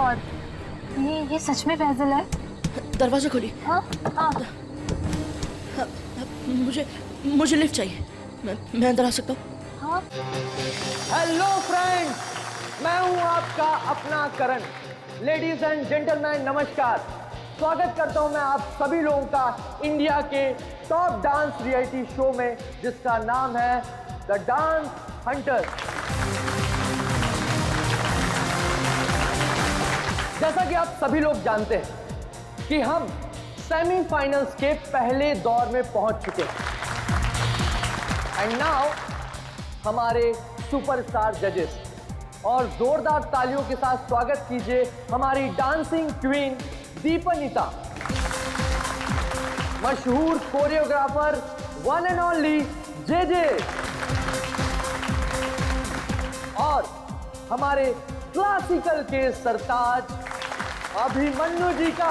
God, ये सच में फैजल है? दरवाजा खोलिए। हाँ हाँ। मुझे लिफ्ट चाहिए। मैं अंदर आ सकता हूँ? हाँ। हेलो फ्रेंड्स, मैं हूं आपका अपना करण। लेडीज एंड जेंटलमैन नमस्कार। स्वागत करता हूं मैं आप सभी लोगों का इंडिया के टॉप डांस रियलिटी शो में, जिसका नाम है द डांस हंटर। जैसा कि आप सभी लोग जानते हैं कि हम सेमीफाइनल्स के पहले दौर में पहुंच चुके हैं। एंड नाउ हमारे सुपरस्टार जजेस, और जोरदार तालियों के साथ स्वागत कीजिए हमारी डांसिंग क्वीन दीपनिता, मशहूर कोरियोग्राफर वन एंड ओनली जे, और हमारे क्लासिकल के सरताज अभिमन्यु जी का।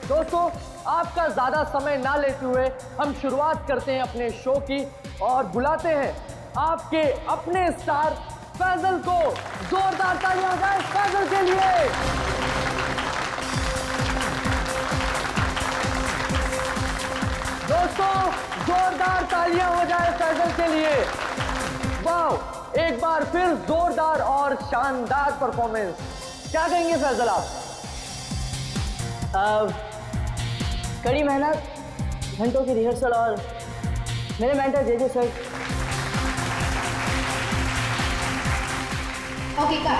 दोस्तों, आपका ज्यादा समय ना लेते हुए हम शुरुआत करते हैं अपने शो की, और बुलाते हैं आपके अपने स्टार फैजल को। जोरदार तालियां हो जाए फैजल के लिए। दोस्तों, जोरदार तालियां हो जाए फैजल के लिए। वाह, एक बार फिर जोरदार और शानदार परफॉर्मेंस। क्या कहेंगे फैजल आप? कड़ी मेहनत, घंटों की रिहर्सल और मेरे mentor J sir. Okay cut,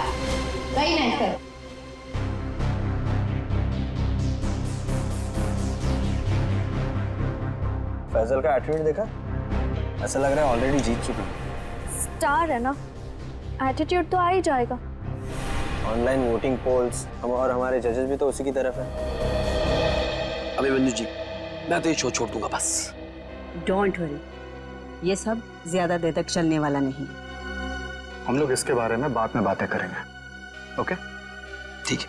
very nice sir. Faisal का एटीट्यूड देखा? ऐसा लग रहा है ऑलरेडी जीत चुकी है। स्टार है ना, एटीट्यूड तो आ ही जाएगा। ऑनलाइन वोटिंग पोल्स हम और हमारे जजेस भी तो उसी की तरफ है। अभिमन्यु जी, मैं तो ये शो छोड़ दूंगा बस। डोंट वरी, ये सब ज्यादा देर तक चलने वाला नहीं। हम लोग इसके बारे में बाद में बातें करेंगे, ओके? ठीक है।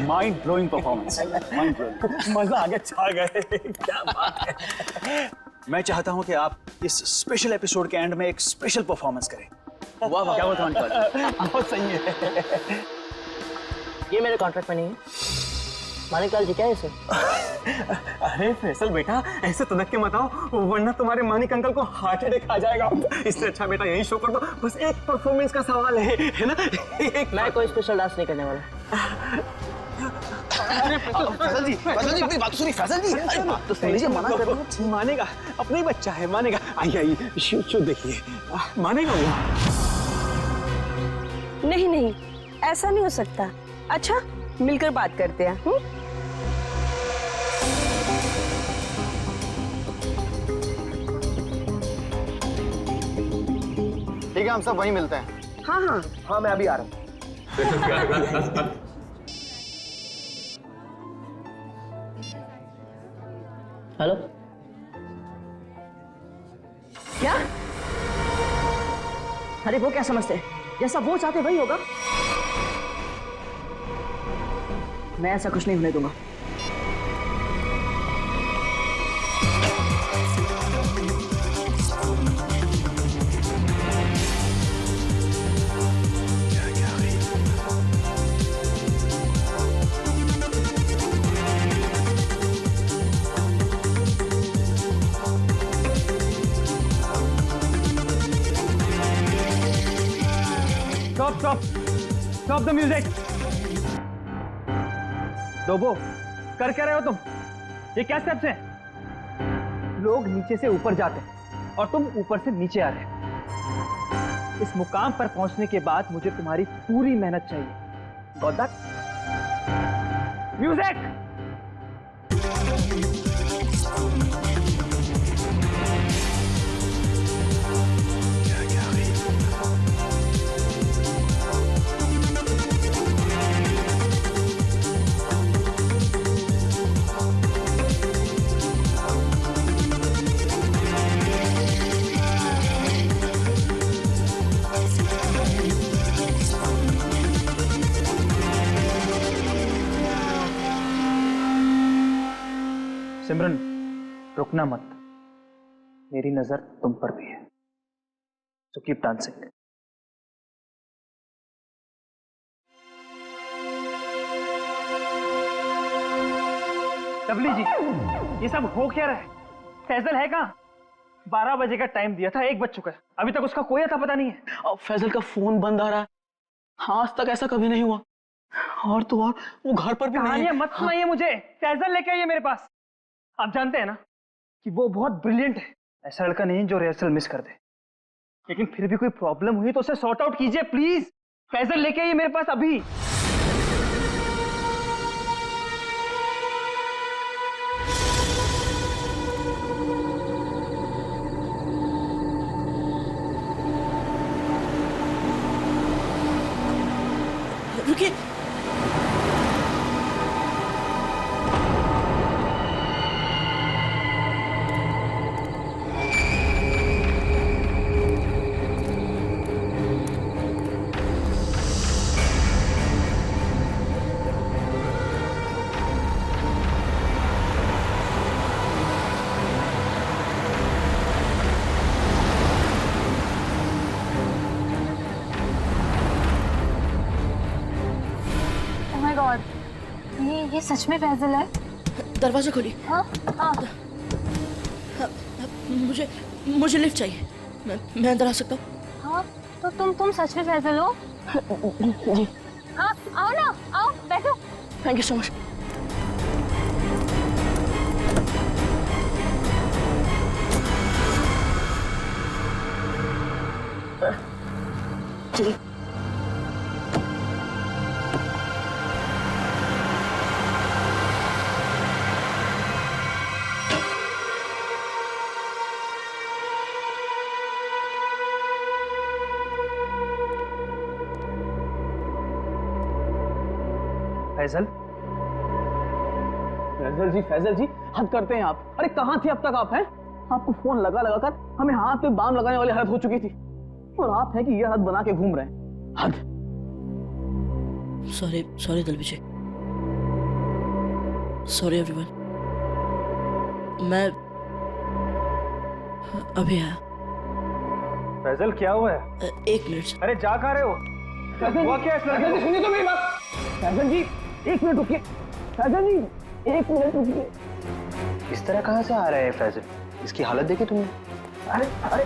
Mind blowing performance, mind blowing. मजा आ गया, छा गए। क्या बात है। मैं चाहता हूं कि आप इस स्पेशल एपिसोड के एंड में एक स्पेशल परफॉर्मेंस करें। वाह वाह, क्या बताऊं? बहुत सही है। ये मेरे कॉन्ट्रैक्ट में नहीं है। मानिकलाल जी क्या है सर? अरे फैसल बेटा, ऐसे तनक के मत आओ, वरना तुम्हारे मानिक अंकल को हार्ट अटैक आ जाएगा। इससे अच्छा बेटा यही शो कर दो। बस एक परफॉर्मेंस का सवाल है ना? मैं कोई स्पेशल डांस नहीं करने वाला। फैजल जी मेरी बात सुनिए। फैजल जी, अरे बात तो सुनिए। मना कर दो, मानेगा, अपना ही बच्चा है, मानेगा। आइए आइए, शो देखिए, मानेगा वो। नहीं नहीं, ऐसा नहीं हो सकता। अच्छा, मिलकर बात करते हैं। ठीक है, हम सब वहीं मिलते हैं। हाँ हाँ हाँ, मैं अभी आ रहा हूँ। हेलो, क्या? अरे वो क्या समझते हैं? जैसा वो चाहते वही होगा। मैं ऐसा कुछ नहीं होने दूंगा। Stop the music. डोबो, कर क्या रहे हो तुम? ये क्या स्टेप्स हैं? लोग नीचे से ऊपर जाते हैं और तुम ऊपर से नीचे आ रहे हो। इस मुकाम पर पहुंचने के बाद मुझे तुम्हारी पूरी मेहनत चाहिए। Got that? म्यूजिक। सिमरन, रुकना मत, मेरी नजर तुम पर भी है, सो कीप डांसिंग। लवली जी, ये सब हो क्या रहा है? फैजल है कहाँ? 12 बजे का टाइम दिया था, 1 बज चुका है, अभी तक उसका कोई अता पता नहीं है। और फैजल का फोन बंद आ रहा है, आज तक ऐसा कभी नहीं हुआ। और तो और वो घर पर भी नहीं कहानियां है। मत सुनाइए मुझे, फैजल लेके आइए मेरे पास। आप जानते हैं ना कि वो बहुत ब्रिलियंट है, ऐसा लड़का नहीं जो रिहर्सल मिस कर दे। लेकिन फिर भी कोई प्रॉब्लम हुई तो उसे सॉर्ट आउट कीजिए प्लीज। फैजल लेके आइए मेरे पास अभी। रुकिए, ओह माय गॉड, ये सच में फैजल है? दरवाजा खोलिए। हाँ हाँ। मुझे लिफ्ट चाहिए, मैं अंदर आ सकता हूँ? हाँ तो तुम सच में फैजल हो? जी। हाँ आओ ना, आओ बैठो। Thank you so much. चलिए। फैजल, फैजल जी हद करते हैं आप। अरे कहाँ थे अब तक आप? हैं आपको फोन लगा लगा कर हमें हाथ पे बाम लगाने वाली हालत हो चुकी थी, और आप हैं कि ये हालत बना के घूम रहे हैं। हद। Sorry Dalvijay, sorry everyone. मैं अभी आया। फैजल क्या हुआ है? 1 मिनट। अरे जा कहाँ रहे हो? हुआ क्या इस लड़के को? सुनिए तो मेरी बात। फैजल जी 1 मिनट रुकिए। फैजल जी 1 मिनट रुकिए। इस तरह कहाँ से आ रहा है फैजल? इसकी हालत देखी तुमने? अरे अरे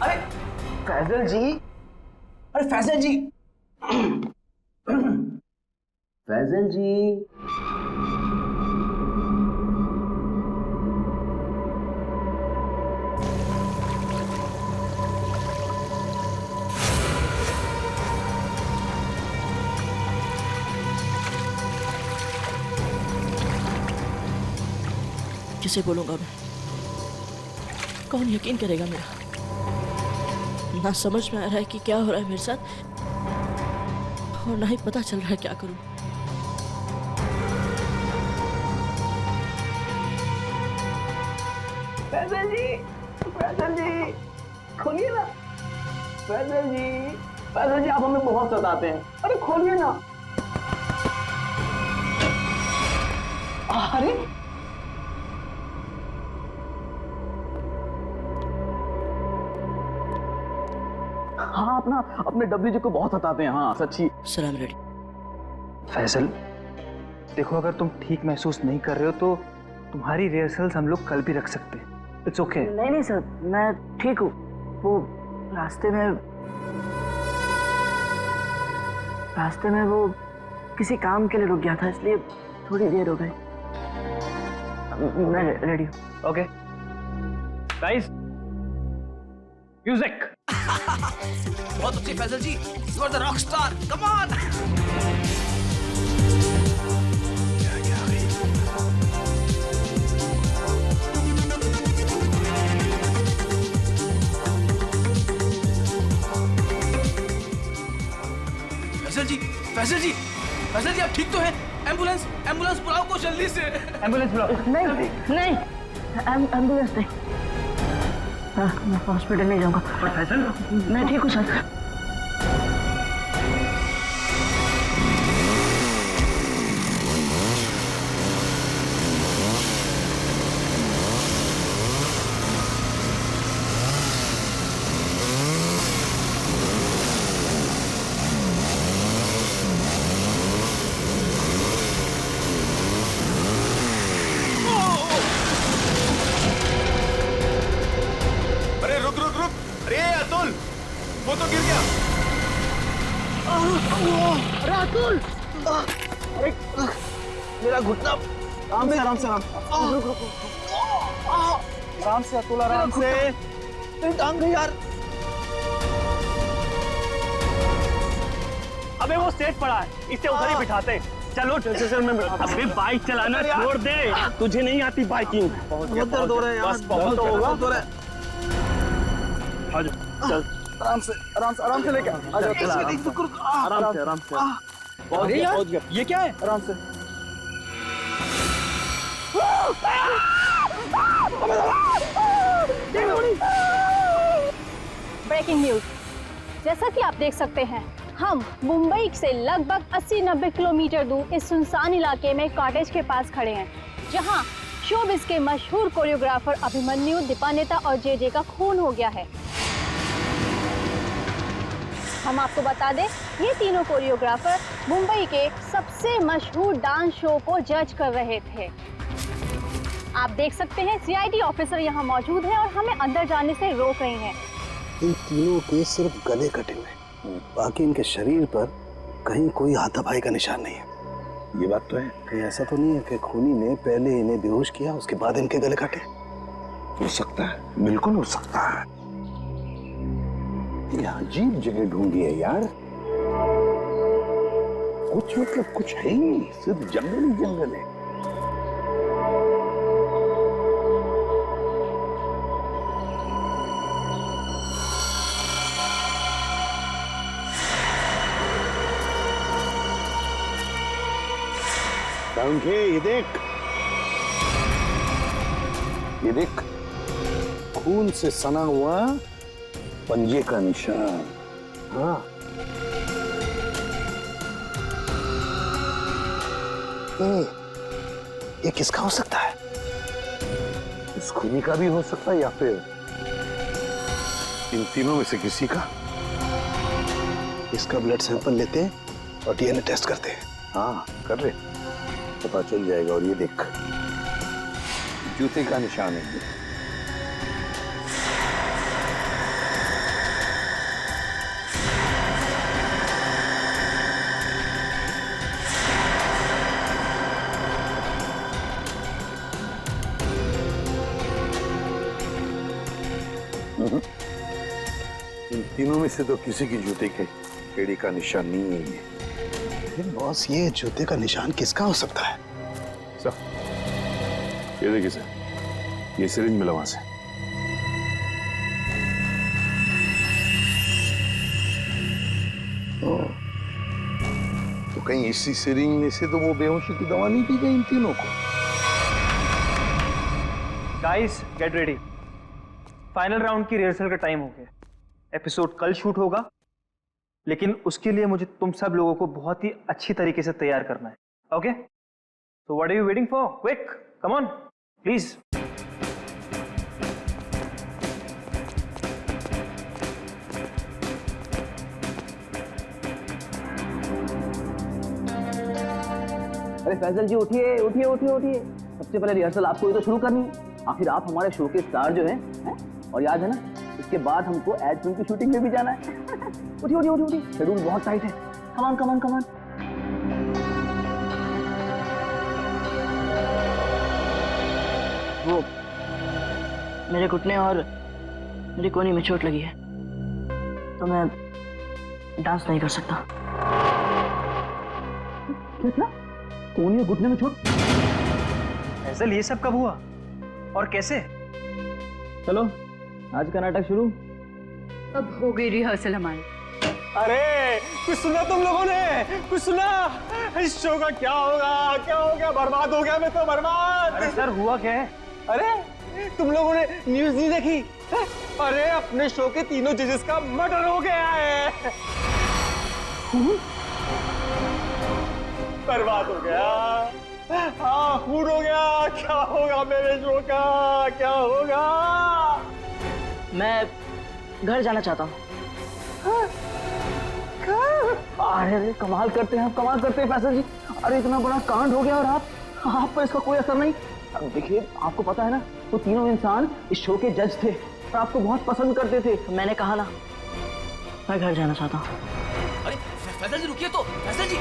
अरे फैजल जी, अरे फैजल जी फैजल जी, किसे बोलूंगा मैं? कौन यकीन करेगा मेरा? ना समझ में आ रहा है कि क्या हो रहा है मेरे साथ, और ना ही पता चल रहा है क्या करूं। फैजल जी खोलिए ना। फैजल जी आप हमें बहुत सताते हैं। अरे खोलिए ना। अरे हाँ, अपने डब्ल्यू जी को बहुत सताते हैं। हाँ सच्ची। सलाम रेडी। फैजल देखो, अगर तुम ठीक महसूस नहीं कर रहे हो तो तुम्हारी रिहर्सल्स हम लोग कल भी रख सकते हैं। It's okay. नहीं सर, मैं ठीक हूँ। वो रास्ते में वो किसी काम के लिए रुक गया था, इसलिए थोड़ी देर हो गई। मैं रेडी हूँ। Okay guys, music. बहुत अच्छी Faisal ji, you are the rock star, come on. Faisal ji आप ठीक तो हैं? एम्बुलेंस बुलाओ को जल्दी से। एम्बुलेंस बुलाओ। नहीं एम्बुलेंस नहीं। हाँ, मैं हॉस्पिटल नहीं जाऊंगा। फैजल मैं ठीक हूँ सर। अरे अतुल, वो तो गिर गया। अरे अतुल, अरे मेरा घुटना। आराम से आराम से आराम से अतुल, आराम से। मेरी टांग गई यार। अबे वो सेट पड़ा है, इसे उधर ही बिठाते। चलो चल मैं। अबे बाइक चलाना छोड़ दे, तुझे नहीं आती बाइकिंग। बहुत दर्द हो रहा है यार। बहुत तो होगा। आ जाओ, चल आराम से लेके आ जाओ। आराम से। बहुत गया। ये क्या है? आराम से। ब्रेकिंग न्यूज, जैसा कि आप देख सकते हैं, हम मुंबई से लगभग 80-90 किलोमीटर दूर इस सुनसान इलाके में कॉटेज के पास खड़े हैं, जहां शोबिस के मशहूर कोरियोग्राफर अभिमन्यु, दीपानेता और जे का खून हो गया है। हम आपको बता दें, ये तीनों कोरियोग्राफर मुंबई के सबसे मशहूर डांस शो को जज कर रहे थे। आप देख सकते हैं सीआईडी ऑफिसर यहाँ मौजूद है और हमें अंदर जाने से रोक रही हैं। इन तीनों के सिर्फ गले कटे हुए, बाकी इनके शरीर पर कहीं कोई हाथापाई का निशान नहीं है। ये बात तो है। कहीं ऐसा तो नहीं है कि खूनी ने पहले इन्हें बेहोश किया, उसके बाद इनके गले काटे? हो सकता है, बिल्कुल हो सकता है। ये अजीब जगह ढूंढी है यार। कुछ मतलब कुछ है ही नहीं, सिर्फ जंगल ही जंगल है। ये देख, खून से सना हुआ पंजे का निशान। हाँ, ये किसका हो सकता है? इस खूनी का भी हो सकता है या फिर इन तीनों में से किसी का। इसका ब्लड सैंपल लेते हैं और डीएनए टेस्ट करते हैं। हाँ कर ले, पता चल जाएगा। और ये देख, जूते का निशान है। इन तीनों में से तो किसी की जूते के एड़ी का निशान नहीं है। बॉस, ये जूते का निशान किसका हो सकता है? सर, ये देखिए सर, ये सिरिंज मिला वहां से। तो कहीं इसी सिरिंज में से तो वो बेहोशी की दवा नहीं दी गई इन तीनों को? Guys get ready, final round की रिहर्सल का टाइम हो गया। एपिसोड कल शूट होगा, लेकिन उसके लिए मुझे तुम सब लोगों को बहुत ही अच्छी तरीके से तैयार करना है। Okay, so what are you waiting for? Quick, come on, please. अरे फैजल जी, उठिए उठिए उठिए उठिए। सबसे पहले रिहर्सल आपको ही तो शुरू करनी है। आखिर आप हमारे शो के स्टार जो हैं, और याद है ना, इसके बाद हमको एड फिल्म की शूटिंग में भी जाना है। उठिए उठिए उठिए उठिए, शेड्यूल बहुत टाइट है। कमान कमान कमान। वो मेरे घुटने और मेरी कोहनी में चोट लगी है, तो मैं डांस नहीं कर सकता। क्या? कोहनी और घुटने में चोट? फैजल, ये सब कब हुआ और कैसे? चलो आज का नाटक शुरू। अब हो गई रिहर्सल हमारी। अरे कुछ सुना तुम लोगों ने? कुछ सुना? इस शो का क्या होगा? क्या हो गया? बर्बाद हो गया मैं तो, बर्बाद। अरे सर, हुआ क्या है? अरे तुम लोगों ने न्यूज़ नहीं देखी? अरे अपने शो के तीनों जजेस का मर्डर हो गया है। बर्बाद हो गया। हाँ, खून हो गया। क्या होगा मेरे शो का? क्या होगा? मैं घर जाना चाहता हूँ। अरे कमाल करते हैं आप, कमाल करते हैं फैसल जी। अरे इतना बड़ा कांड हो गया और आप पर इसका कोई असर नहीं। अब देखिए, आपको पता है ना, वो तीनों इंसान इस शो के जज थे। और आपको बहुत पसंद करते थे। मैंने कहा ना, मैं घर जाना चाहता हूँ। अरे फैजल जी रुकिए तो, फैजल जी।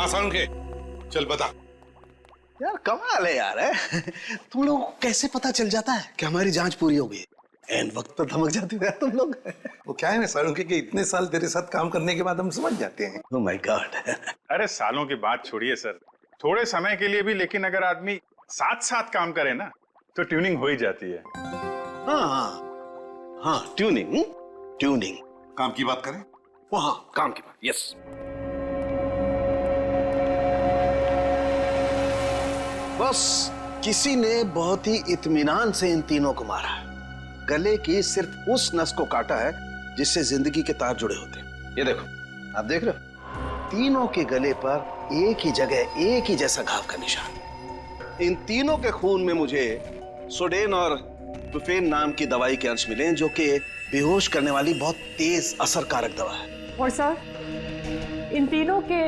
आसान के चल बता। यार कमाल है यार, है तुम लोगों को कैसे पता चल जाता है कि हमारी जांच पूरी हो गई? एन वक्त पर धमक जाती हो यार तुम लोग। वो क्या है ना सालुंके कि इतने साल तेरे साथ काम करने के बाद हम समझ जाते हैं। Oh my God. अरे सालों की बात छोड़िए सर, थोड़े समय के लिए भी, लेकिन अगर आदमी साथ साथ काम करे ना तो ट्यूनिंग हो ही जाती है। हाँ ट्यूनिंग, ट्यूनिंग। काम की बात करें? वो हाँ काम की बात, यस। बस किसी ने बहुत ही इत्मीनान से इन तीनों को मारा है। गले की सिर्फ उस नस को काटा है जिससे जिंदगी के तार जुड़े होते हैं। ये देखो, आप देख रहे हो, तीनों के गले पर एक ही जगह एक ही जैसा घाव का निशान। इन तीनों के खून में मुझे सोडेन और बुफेन नाम की दवाई के अंश मिले, जो कि बेहोश करने वाली बहुत तेज असरकारक दवा है। और सर, इन तीनों के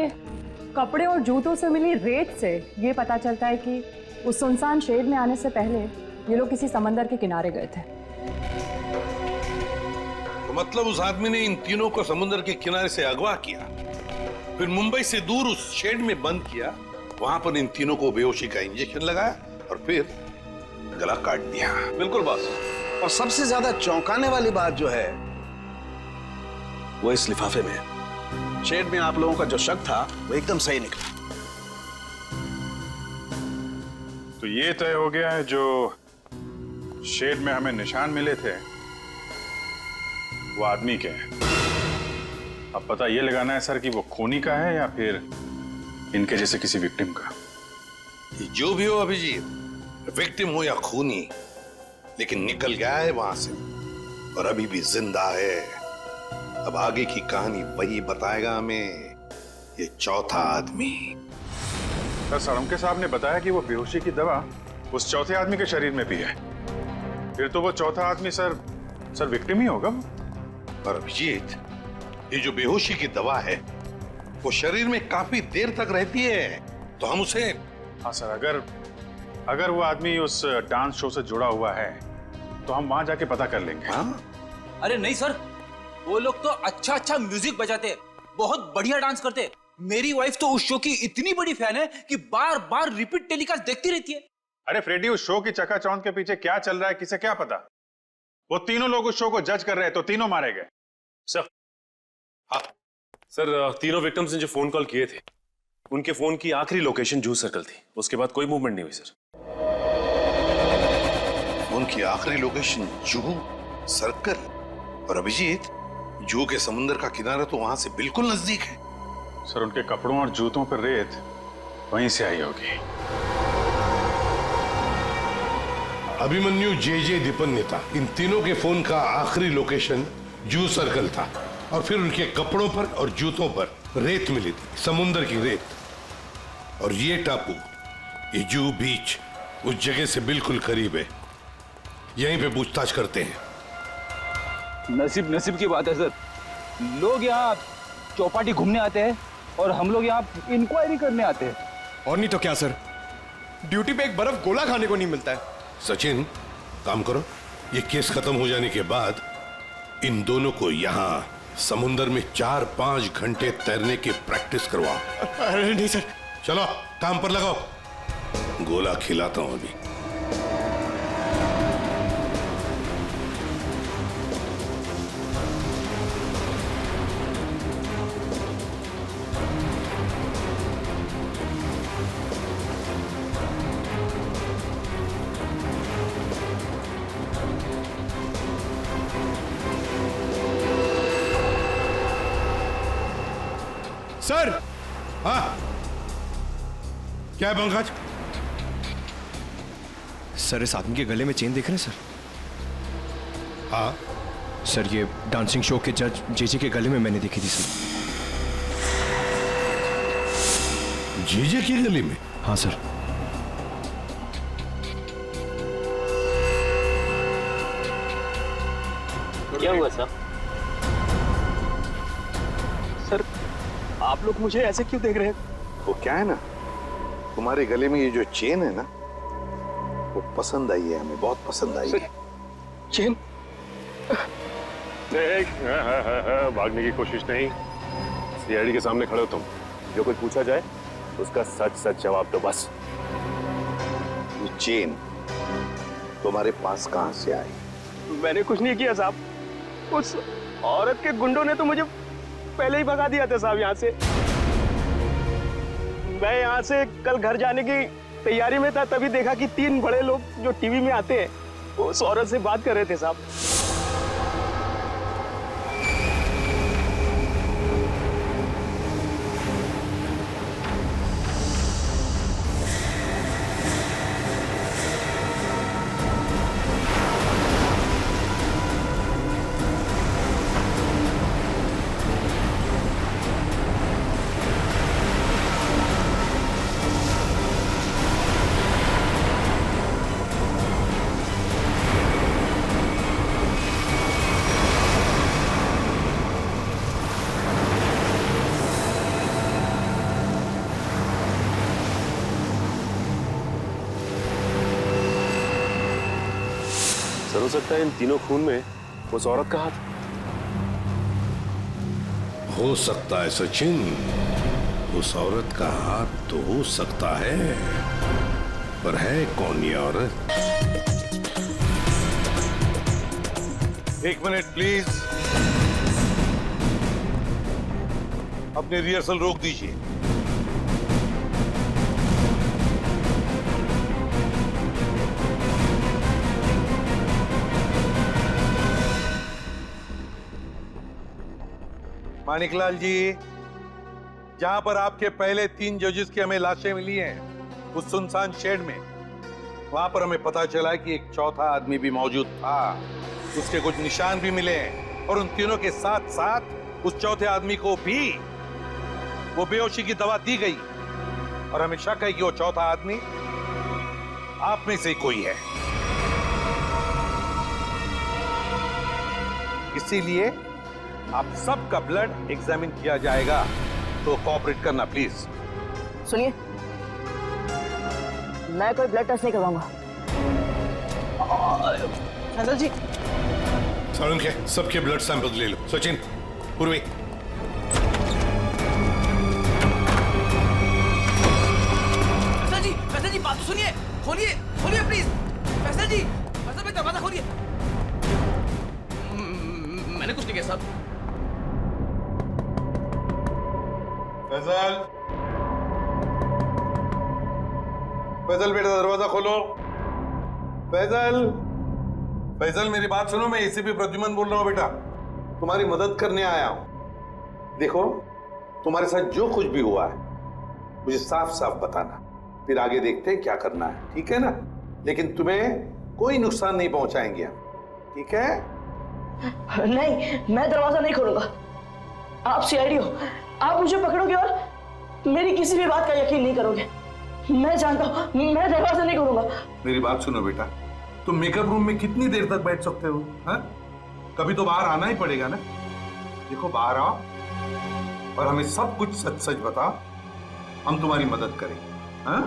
कपड़े और जूतों से मिली रेत से ये पता चलता है कि उस सुनसान शेड में आने से पहले ये लोग किसी समंदर के किनारे गए थे। तो मतलब उस आदमी ने इन तीनों को समुद्र के किनारे से अगवा किया, फिर मुंबई से दूर उस शेड में बंद किया, वहां पर इन तीनों को बेहोशी का इंजेक्शन लगाया और फिर गला काट दिया। बिल्कुल बॉस। और सबसे ज्यादा चौंकाने वाली बात जो है वो इस लिफाफे में है। शेड में आप लोगों का जो शक था वो एकदम सही निकला। तो ये तय हो गया है, जो शेड में हमें निशान मिले थे वो आदमी के हैं। अब पता ये लगाना है सर कि वो खूनी का है या फिर इनके जैसे किसी विक्टिम का। जो भी हो अभिजीत, विक्टिम हो या खूनी, लेकिन निकल गया है वहां से और अभी भी जिंदा है। अब आगे की कहानी वही बताएगा हमें, ये चौथा आदमी। सर सालुंके साहब ने बताया कि वो बेहोशी की दवा उस चौथे आदमी के शरीर में भी है। फिर तो वो चौथा आदमी सर विक्टिम ही होगा। और अभिजीत, ये जो बेहोशी की दवा है वो शरीर में काफी देर तक रहती है, तो हम उसे। हाँ सर, अगर वो आदमी उस डांस शो से जुड़ा हुआ है तो हम वहां जाके पता कर लेंगे। हाँ? अरे नहीं सर, वो लोग तो अच्छा म्यूजिक बजाते, बहुत बढ़िया डांस करते। मेरी वाइफ तो उस शो की इतनी बड़ी फैन है कि बार बार रिपीट टेलीकास्ट देखती रहती है। अरे फ्रेडी, उस शो की चकाचौंध के पीछे क्या चल रहा है किसे क्या पता। वो तीनों लोग उस शो को जज कर रहे हैं तो तीनों मारे गए। सर, हाँ सर, तीनों विक्टिम्स ने जो फोन कॉल किए थे उनके फोन की आखिरी लोकेशन जूह सर्कल थी। उसके बाद कोई मूवमेंट नहीं हुई सर। उनकी आखिरी लोकेशन जूह सर्कल? और अभिजीत, जूह के समुद्र का किनारा तो वहां से बिल्कुल नजदीक है। सर उनके कपड़ों और जूतों पर रेत वहीं से आई होगी। अभिमन्यु जे दीपन्नेता, इन तीनों के फोन का आखिरी लोकेशन जूह सर्कल था और फिर उनके कपड़ों पर और जूतों पर रेत मिली थी, समुद्र की रेत। और ये टापू, ये जूह बीच, उस जगह से बिल्कुल करीब है। यहीं पे पूछताछ करते हैं। नसीब की बात है सर, लोग यहाँ चौपाटी घूमने आते हैं और हम लोग यहाँ इंक्वायरी करने आते हैं। और नहीं तो क्या सर, ड्यूटी पे एक बर्फ गोला खाने को नहीं मिलता है। सचिन, काम करो, ये केस खत्म हो जाने के बाद इन दोनों को यहाँ समुंदर में 4-5 घंटे तैरने की प्रैक्टिस करवाओ। अरे नहीं सर। चलो काम पर लगाओ, गोला खिलाता हूं अभी। सर। हाँ, क्या है पंकज? सर, इस आदमी के गले में चेन देख रहे हैं सर? हाँ सर, ये डांसिंग शो के जज जेजे के गले में मैंने देखी थी सर। जेजे के गले में? हाँ सर। क्या हुआ सर? सर, आप लोग मुझे ऐसे क्यों देख रहे हैं? वो क्या है ना, तुम्हारे गले में ये जो चेन है ना, वो पसंद आई है हमें, बहुत पसंद आई है। चेन? भागने की कोशिश नहीं, सीआईडी के सामने खड़े हो तुम। जो कुछ पूछा जाए उसका सच सच जवाब दो बस। ये चेन तुम्हारे पास कहां से आई? मैंने कुछ नहीं किया साहब, उस औरत के गुंडों ने तो मुझे पहले ही भगा दिया था साहब यहाँ से। मैं यहाँ से कल घर जाने की तैयारी में था, तभी देखा कि 3 बड़े लोग जो टीवी में आते हैं वो उस औरत से बात कर रहे थे साहब। सर, हो सकता है इन तीनों खून में उस औरत का हाथ। हो सकता है सचिन, उस औरत का हाथ तो हो सकता है, पर है कौन ये औरत? 1 मिनट प्लीज, अपने रिहर्सल रोक दीजिए। मानिकलाल जी, जहां पर आपके पहले 3 जजेस की हमें लाशें मिली हैं, उस सुनसान शेड में, वहां पर हमें पता चला कि एक चौथा आदमी भी मौजूद था। उसके कुछ निशान भी मिले हैं और उन तीनों के साथ साथ उस चौथे आदमी को भी वो बेहोशी की दवा दी गई और हमें शक है कि वो चौथा आदमी आप में से ही कोई है। इसीलिए आप सबका ब्लड एग्जामिन किया जाएगा, तो कोऑपरेट करना प्लीज। सुनिए, मैं कोई ब्लड टेस्ट नहीं करवाऊंगा। फैजल जी, सारुण के सबके ब्लड सैंपल ले लो। सचिन, पूर्वी। फैसल जी बात तो सुनिए, खोलिए खोलिए प्लीज। फैसल जी, फैसल भाई दरवाजा खोलिए। मैंने कुछ नहीं किया साहब। फैजल, फैजल बेटा दरवाजा खोलो। फैजल, फैजल मेरी बात सुनो, मैं एसीपी प्रद्युमन बोल रहा हूँ बेटा, तुम्हारी मदद करने आया हूँ। देखो, तुम्हारे साथ जो कुछ भी हुआ है मुझे साफ साफ बताना, फिर आगे देखते हैं क्या करना है, ठीक है ना? लेकिन तुम्हें कोई नुकसान नहीं पहुंचाएंगे हम, ठीक है? नहीं, मैं दरवाजा नहीं खोलूंगा। आप सीआईडी हो, आप मुझे पकड़ोगे और मेरी किसी भी बात का यकीन नहीं करोगे। मैं जानता हूँ, मैं दरवाजा नहीं खोलूंगा। मेरी बात सुनो बेटा, तुम मेकअप रूम में कितनी देर तक बैठ सकते हो? हाँ? कभी तो बाहर आना ही पड़ेगा ना। देखो, बाहर आओ और हमें सब कुछ सच सच बताओ, हम तुम्हारी मदद करेंगे। हाँ?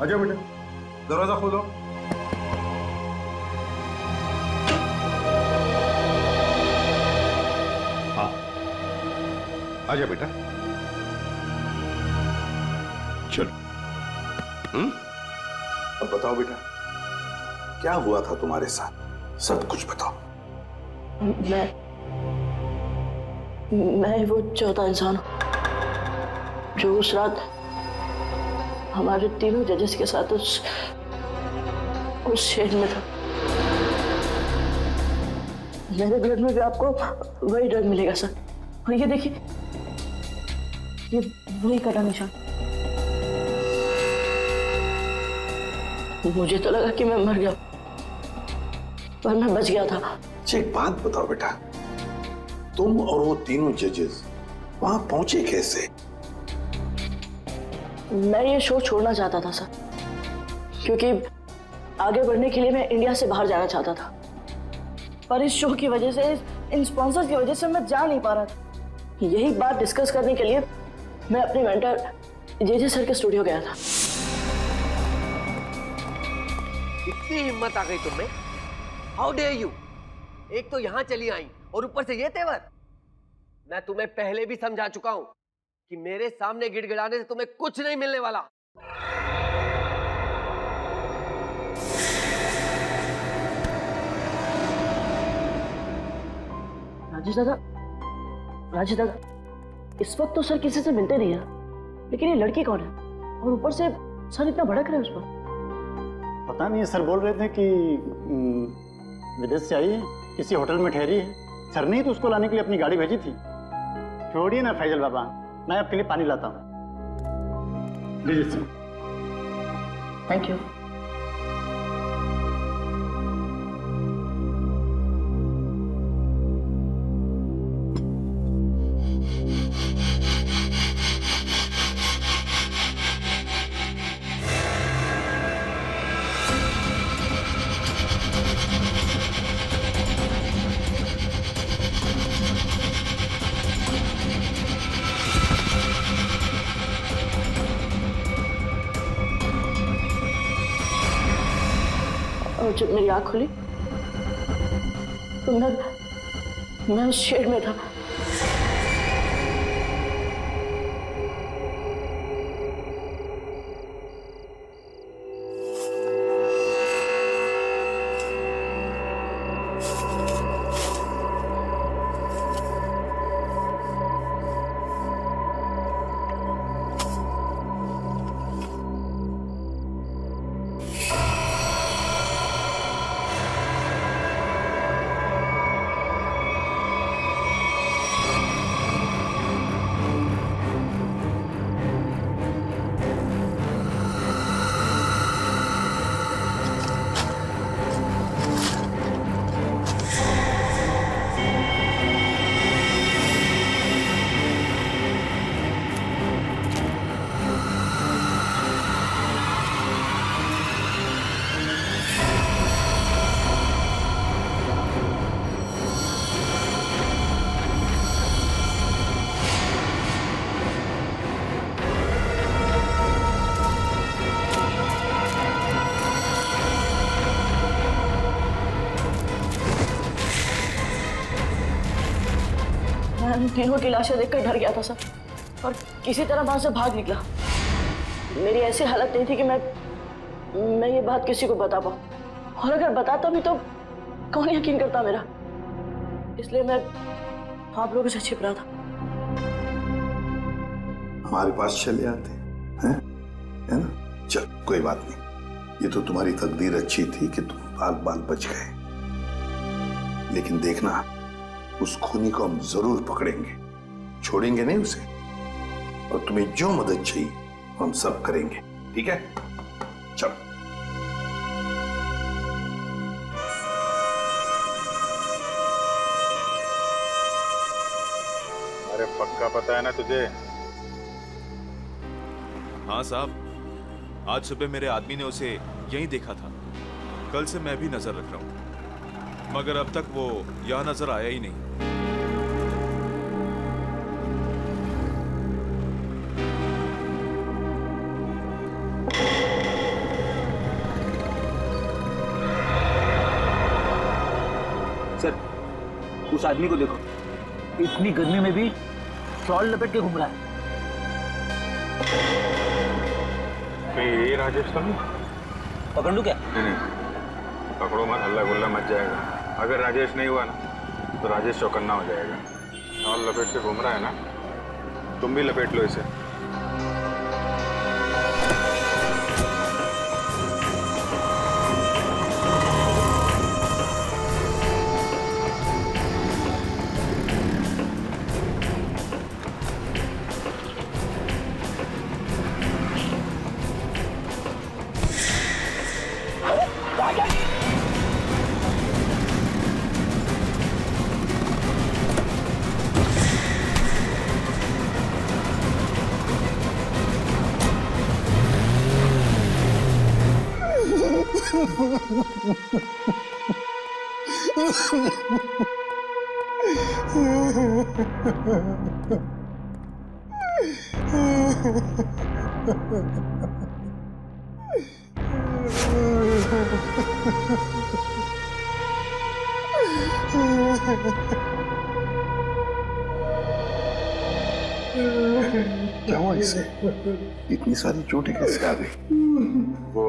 आ जाओ बेटा, दरवाजा खोलो। हाँ, आ जाओ बेटा, चलो। अब बताओ बेटा, क्या हुआ था तुम्हारे साथ? सब कुछ बताओ। मैं वो चौथा इंसान हूं जो उस रात हमारे तीनों जजेस के साथ उस शेड में था। मेरे ब्लड में भी आपको वही ड्रग मिलेगा सर। और ये देखिए, ये वही कटा निशान। मुझे तो लगा कि मैं मर गया, पर मैं बच गया था। एक बात बताओ बेटा, तुम और वो तीनों जजेस वहां पहुंचे कैसे? मैं ये शो छोड़ना चाहता था सर, क्योंकि आगे बढ़ने के लिए मैं इंडिया से बाहर जाना चाहता था, पर इस शो की वजह से, इन स्पॉन्सर्स की वजह से मैं जा नहीं पा रहा था। यही बात डिस्कस करने के लिए मैं अपने मेंटर जेजे सर के स्टूडियो गया था। इतनी हिम्मत आ गई तुम्हें? How dare you! एक तो यहाँ चली आई और ऊपर से ये तेवर। मैं तुम्हें पहले भी समझा चुका हूं कि मेरे सामने गिड़गिड़ाने से तुम्हें कुछ नहीं मिलने वाला। राजेश दादा, इस वक्त तो सर किसी से मिलते नहीं है, लेकिन ये लड़की कौन है? और ऊपर से सर इतना भड़क रहे हैं उस पर। पता नहीं, सर बोल रहे थे कि विदेश से आई है, किसी होटल में ठहरी है। सर ने तो उसको लाने के लिए अपनी गाड़ी भेजी थी। छोड़िए ना फैजल बाबा, मैं आपके लिए पानी लाता हूँ। लीजिए सर। Thank you. और जब मेरी आँख खुली तो मैं उस शेड में था। मैं तीनों की लाशें देखकर डर गया था सर, और किसी तरह वहां से भाग निकला। मेरी ऐसी हालत नहीं थी कि मैं ये बात किसी को बता पाऊं, और अगर बताता भी तो कौन यकीन करता मेरा। इसलिए मैं आप लोगों से छिप रहा था। हमारे पास चले आते हैं, है ना? चल कोई बात नहीं, ये तो तुम्हारी तकदीर अच्छी थी कि तुम बाल बाल बच गए। लेकिन देखना, उस खूनी को हम जरूर पकड़ेंगे, छोड़ेंगे नहीं उसे। और तुम्हें जो मदद चाहिए हम सब करेंगे, ठीक है? चलो। अरे पक्का पता है ना तुझे? हाँ साहब, आज सुबह मेरे आदमी ने उसे यहीं देखा था। कल से मैं भी नजर रख रहा हूँ, मगर अब तक वो यहाँ नजर आया ही नहीं। सर, उस आदमी को देखो, इतनी गर्मी में भी शॉल लपेट के घूम रहा है। ये राजेश तो नहीं? पकड़ लूं क्या? नहीं, पकड़ो मत, हल्ला गुल्ला मच जाएगा। अगर राजेश नहीं हुआ ना तो राजेश चौकन्ना हो जाएगा। शॉल लपेट के घूम रहा है ना, तुम भी लपेट लो इसे। क्या हुआ इसे? इतनी सारी चोटें कैसे आ गई? वो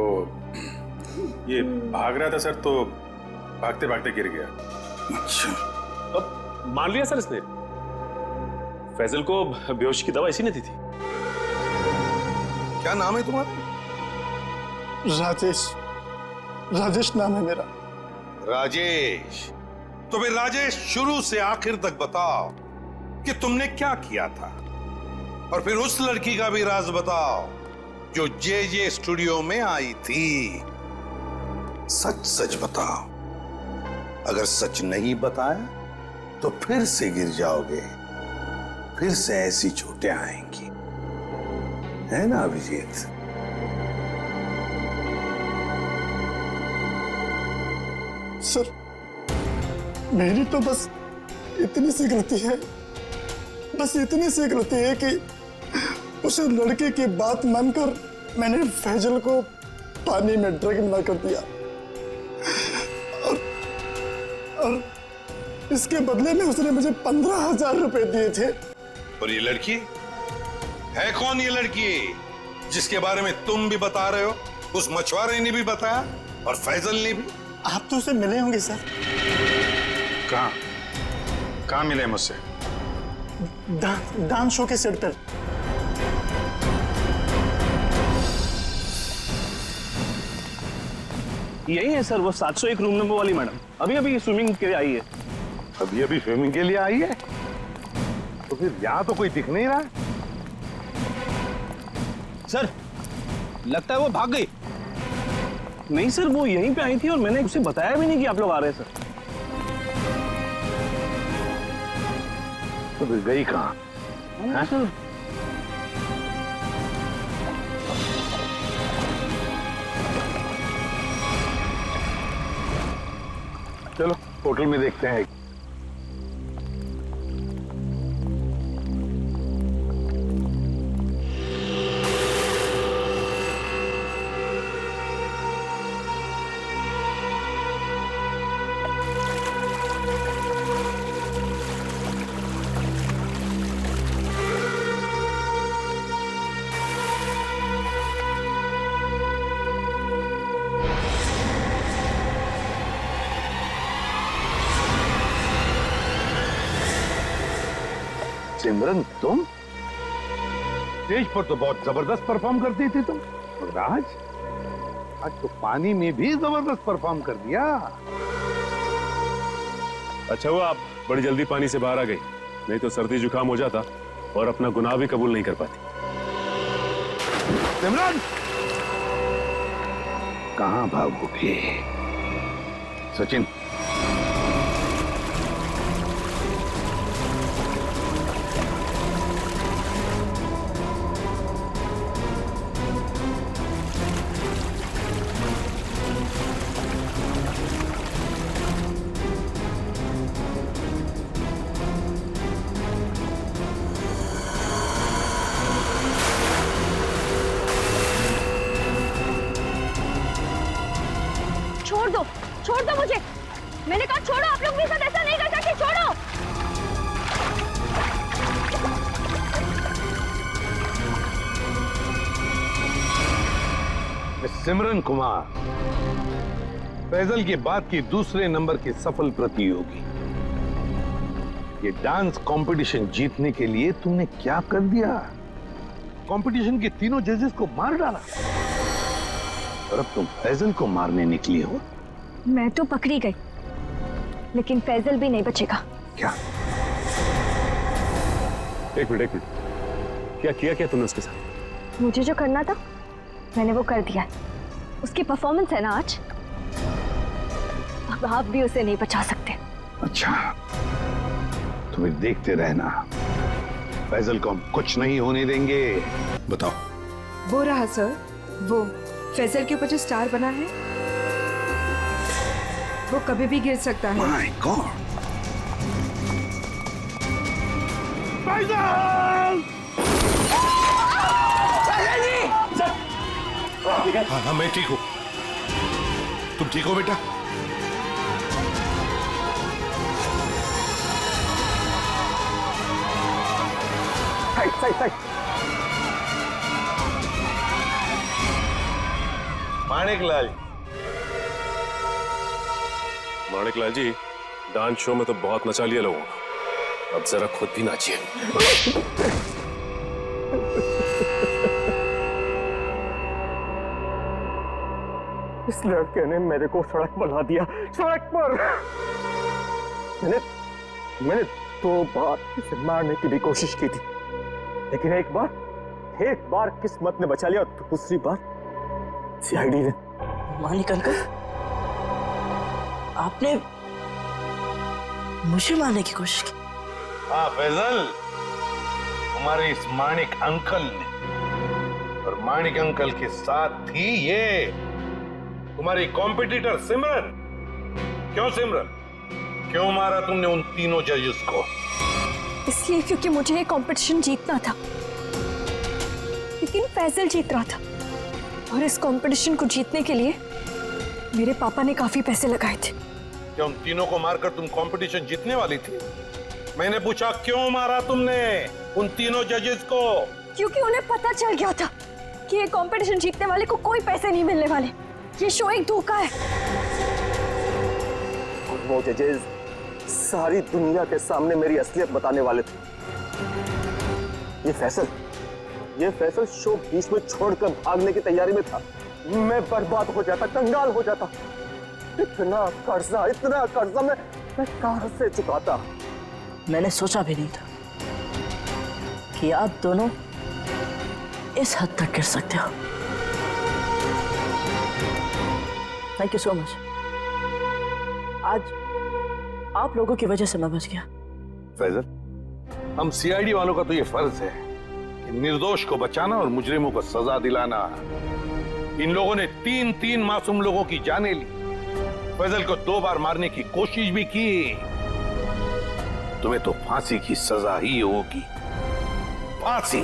ये भाग रहा था सर, तो भागते भागते गिर गया। अच्छा, अब मान लिया सर इसने। फैजल को बेहोशी की दवा इसी ने दी थी। क्या नाम है तुम्हारा? राजेश। राजेश नाम है मेरा। राजेश, तो फिर राजेश शुरू से आखिर तक बताओ कि तुमने क्या किया था, और फिर उस लड़की का भी राज बताओ जो जे स्टूडियो में आई थी। सच सच बताओ। अगर सच नहीं बताया तो फिर से गिर जाओगे, फिर से ऐसी चोटें आएंगी, है ना अभिजीत? सर, मेरी तो बस इतनी सी गलती है, बस इतनी सी गलती है कि उस लड़के की बात मानकर मैंने फैजल को पानी में ड्रग मिला कर दिया, और इसके बदले में उसने मुझे 15,000 रुपए दिए थे। और ये लड़की है कौन? ये लड़की जिसके बारे में तुम भी बता रहे हो, उस मछुआरे ने भी बताया और फैजल ने भी। आप तो उसे मिले होंगे सर। कहाँ मिले मुझसे? डांस शो के सेट पर। यही है सर, वो 701 रूम नंबर वाली मैडम। अभी अभी स्विमिंग के लिए आई है। अभी अभी स्विमिंग के लिए आई है? तो फिर यहाँ तो कोई दिख नहीं रहा। सर, लगता है वो भाग गई। नहीं सर, वो यहीं पे आई थी और मैंने उसे बताया भी नहीं कि आप लोग आ रहे हैं सर। तो फिर गई कहाँ? सर, चलो होटल में देखते हैं। सिमरन, तुम स्टेज पर तो बहुत जबरदस्त परफॉर्म करती थी तुम, और आज तो पानी में भी जबरदस्त परफॉर्म कर दिया। अच्छा हुआ आप बड़ी जल्दी पानी से बाहर आ गई, नहीं तो सर्दी जुकाम हो जाता और अपना गुनाह भी कबूल नहीं कर पाती। सिमरन, कहां भागोगे? सचिन, छोड़ दो मुझे। मैंने कहा छोड़ो, आप लोग मेरे साथ ऐसा नहीं कर सकते, छोड़ो। सिमरन कुमार, फैजल की बात की दूसरे नंबर की सफल प्रतियोगी। ये डांस कंपटीशन जीतने के लिए तुमने क्या कर दिया? कंपटीशन के तीनों जजेस को मार डाला, और अब तुम फैजल को मारने निकली हो। मैं तो पकड़ी गई, लेकिन फैजल भी नहीं बचेगा। क्या? एक मिनट, क्या किया तुमने उसके साथ? मुझे जो करना था मैंने वो कर दिया। उसकी परफॉर्मेंस है ना आज, अब आप भी उसे नहीं बचा सकते। अच्छा, तुम्हें देखते रहना, फैजल को हम कुछ नहीं होने देंगे। बताओ। वो रहा सर, वो फैजल के ऊपर जो स्टार बना है, वो कभी भी गिर सकता है। My god! फैजल! हाँ हाँ मैं ठीक हूँ। तुम ठीक हो बेटा? माणिकलाल माणिकलाल जी, डांस शो में तो बहुत नचा लिया लोगों को, अब जरा खुद भी नाचिए। इस लड़के ने मेरे को सड़क बना दिया, सड़क पर। मैंने 2 बार इसे मारने की भी कोशिश की थी, लेकिन एक बार किस्मत ने बचा लिया और दूसरी बार सीआईडी ने। मानिक अंकल, आपने मुझे मारने की कोशिश की? हाँ फैजल, तुम्हारे इस माणिक अंकल ने, और माणिक अंकल के साथ थी ये तुम्हारी कॉम्पिटिटर सिमरन। क्यों सिमरन, क्यों मारा तुमने उन तीनों जजेस को? इसलिए क्योंकि मुझे ये कंपटीशन जीतना था, लेकिन फैजल जीत रहा था, और इस कंपटीशन को जीतने के लिए मेरे पापा ने काफी पैसे लगाए थे। क्या उन तीनों को मारकर तुम कंपटीशन जीतने वाली थी? मैंने पूछा क्यों मारा तुमने उन तीनों जजेस को? क्योंकि उन्हें पता चल गया था कि ये कंपटीशन जीतने वाले को कोई पैसे नहीं मिलने वाले, ये शो एक धोखा है। और वो जजेस सारी दुनिया के सामने मेरी असलियत बताने वाले थे। ये फैसल शो बीच में छोड़कर भागने की तैयारी में था। मैं बर्बाद हो जाता, कंगाल हो जाता। इतना कर्जा मैं कहां से चुकाता? मैंने सोचा भी नहीं था कि आप दोनों इस हद तक गिर सकते हो। Thank you so much. आज आप लोगों की वजह से मैं बच गया। फैजल, हम सीआईडी वालों का तो ये फर्ज है कि निर्दोष को बचाना और मुजरिमों को सजा दिलाना। इन लोगों ने 3 मासूम लोगों की जानें ली, फैजल को 2 बार मारने की कोशिश भी की। तुम्हें तो फांसी की सजा ही होगी, फांसी।